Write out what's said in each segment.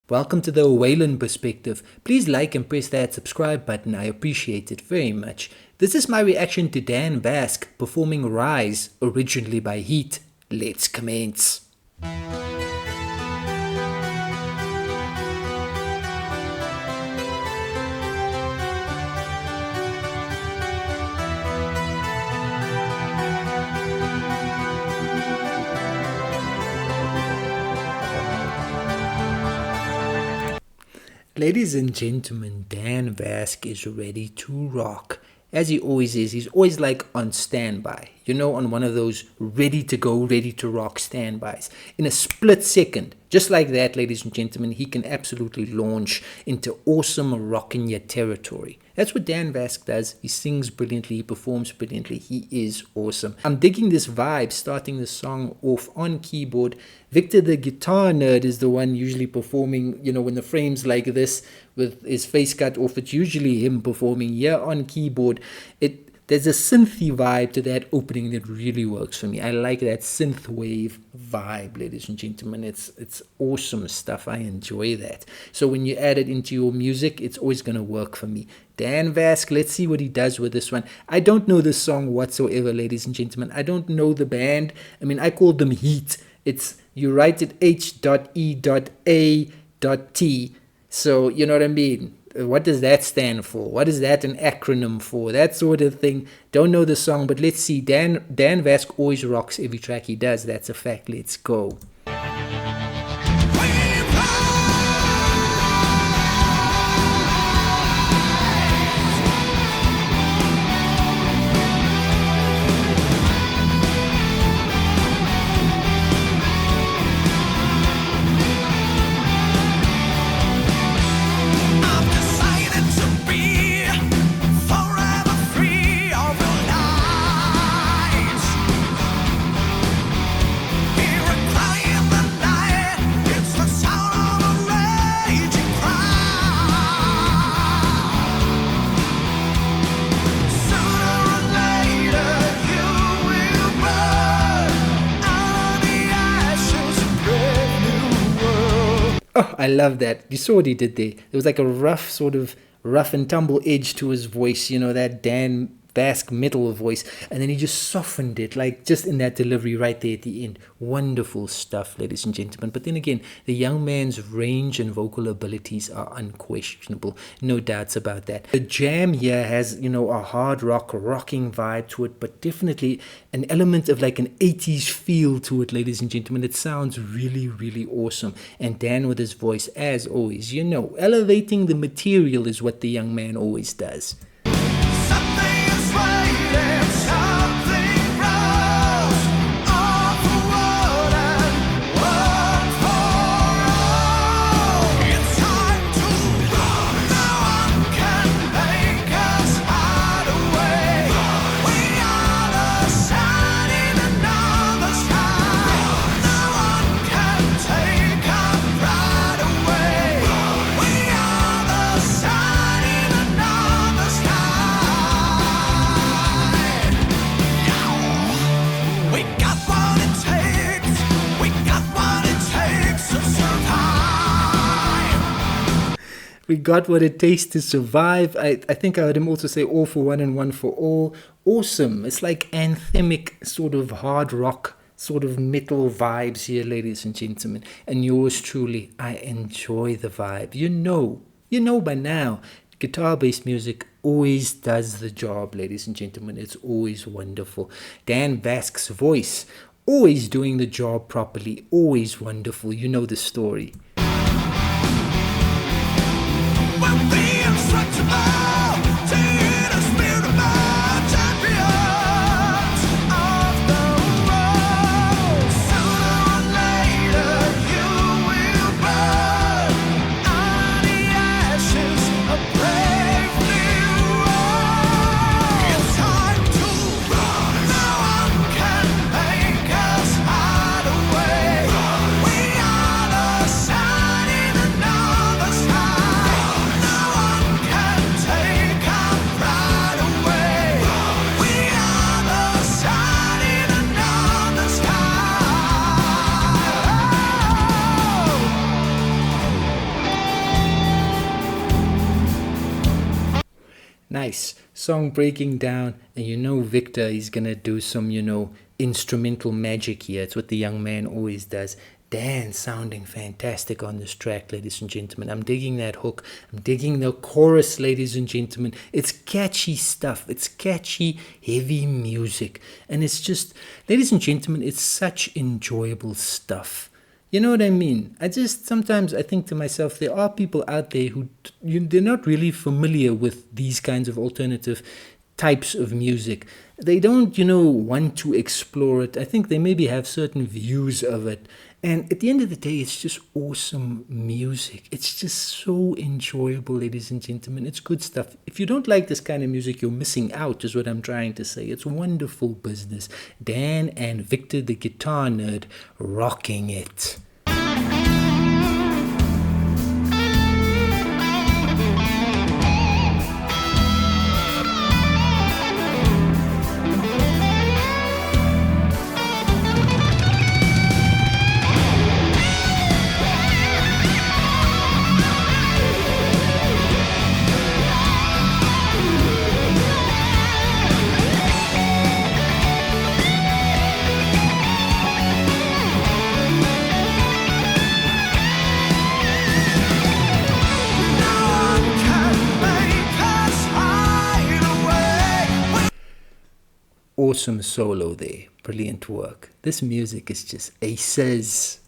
Welcome to the Waylon perspective. Please like and press that subscribe button. I appreciate it very much. This is my reaction to Dan Vasc performing Rise, originally by H.E.A.T. Let's commence. Ladies and gentlemen, Dan Vasc is ready to rock. As he always is, he's always like on standby. You know, on one of those ready to go, ready to rock standbys. In a split second, just like that, ladies and gentlemen, he can absolutely launch into awesome rockin' your territory. That's what Dan Vasc does. He sings brilliantly, he performs brilliantly, he is awesome. I'm digging this vibe, starting the song off on keyboard. Victor the guitar nerd is the one usually performing, you know, when the frame's like this with his face cut off, it's usually him performing here on keyboard. There's a synthy vibe to that opening that really works for me. I like that synth wave vibe, ladies and gentlemen. It's awesome stuff. I enjoy that. So when you add it into your music, it's always going to work for me. Dan Vasc, let's see what he does with this one. I don't know this song whatsoever, ladies and gentlemen. I don't know the band. I mean, I call them H.E.A.T. You write it H.E.A.T. So, you know what I mean? What does that stand for? What is that an acronym for? That sort of thing. Don't know the song, but let's see. Dan Vasc always rocks every track he does. That's a fact. Let's go. Oh, I love that. You saw what he did there. There was like a rough and tumble edge to his voice, you know, that Dan Vasc metal voice, and then he just softened it, like just in that delivery right there at the end. Wonderful stuff, ladies and gentlemen. But then again, the young man's range and vocal abilities are unquestionable. No doubts about that. The jam here has, you know, a hard rock, rocking vibe to it, but definitely an element of like an 80s feel to it, ladies and gentlemen. It sounds really, really awesome. And Dan with his voice, as always, you know, elevating the material is what the young man always does. We got what it takes to survive. I think I heard him also say all for one and one for all. Awesome. It's like anthemic sort of hard rock, sort of metal vibes here, ladies and gentlemen. And yours truly, I enjoy the vibe. You know by now, guitar-based music always does the job, ladies and gentlemen. It's always wonderful. Dan Vasc's voice, always doing the job properly, always wonderful. You know the story. nice. Song breaking down, and Victor is gonna do some, instrumental magic here. It's what the young man always does. Dan sounding fantastic on this track, ladies and gentlemen. I'm digging that hook. I'm digging the chorus, ladies and gentlemen. It's catchy stuff. It's catchy, heavy music. And it's just, ladies and gentlemen, it's such enjoyable stuff. You know what I mean? Sometimes I think to myself, there are people out there who, they're not really familiar with these kinds of alternative types of music. They don't, want to explore it. I think they maybe have certain views of it. And at the end of the day, it's just awesome music. It's just so enjoyable, ladies and gentlemen. It's good stuff. If you don't like this kind of music, you're missing out, is what I'm trying to say. It's wonderful business. Dan and Victor the Guitar Nerd rocking it. Awesome solo there. Brilliant work. This music is just aces.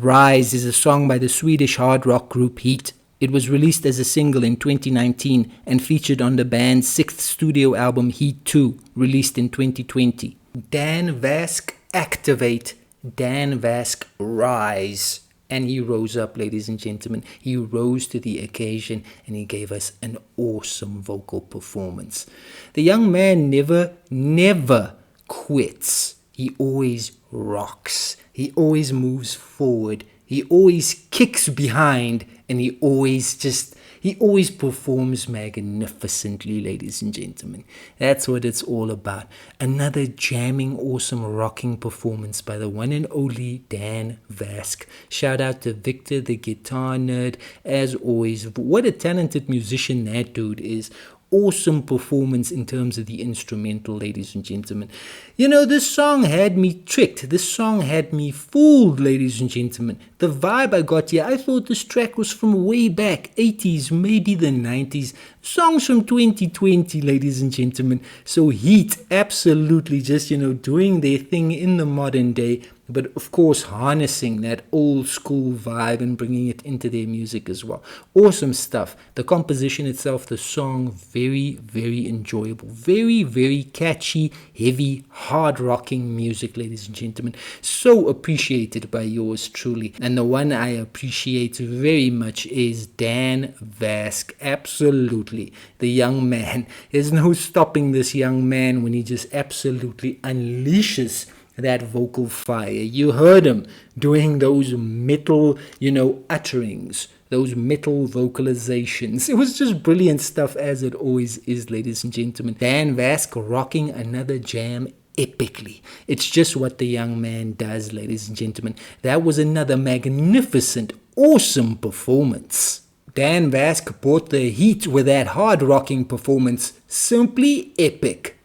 Rise is a song by the Swedish hard rock group H.E.A.T. It was released as a single in 2019 and featured on the band's sixth studio album H.E.A.T 2, released in 2020. Dan Vasc, Activate. Dan Vasc, Rise. And he rose up, ladies and gentlemen. He rose to the occasion and he gave us an awesome vocal performance. The young man never quits. He always rocks. He always moves forward. He always kicks behind, and he always performs magnificently, ladies and gentlemen. That's what it's all about. Another jamming, awesome, rocking performance by the one and only Dan Vasc. Shout out to Victor the Guitar Nerd, as always. What a talented musician that dude is. Awesome performance in terms of the instrumental, ladies and gentlemen. This song had me tricked. This song had me fooled, ladies and gentlemen. The vibe I got here, I thought this track was from way back, 80s, maybe the 90s. Songs from 2020, ladies and gentlemen. So H.E.A.T, absolutely just, doing their thing in the modern day, but of course harnessing that old school vibe and bringing it into their music as well. Awesome stuff. The composition itself, the song, very, very enjoyable. Very, very catchy, heavy, hard rocking music, ladies and gentlemen. So appreciated by yours truly. And the one I appreciate very much is Dan Vasc. Absolutely. The young man. There's no stopping this young man when he just absolutely unleashes that vocal fire. You heard him doing those metal, utterings, those metal vocalizations. It was just brilliant stuff, as it always is, ladies and gentlemen. Dan Vasc rocking another jam epically. It's just what the young man does, ladies and gentlemen. That was another magnificent, awesome performance. Dan Vasc brought the heat with that hard rocking performance. Simply epic.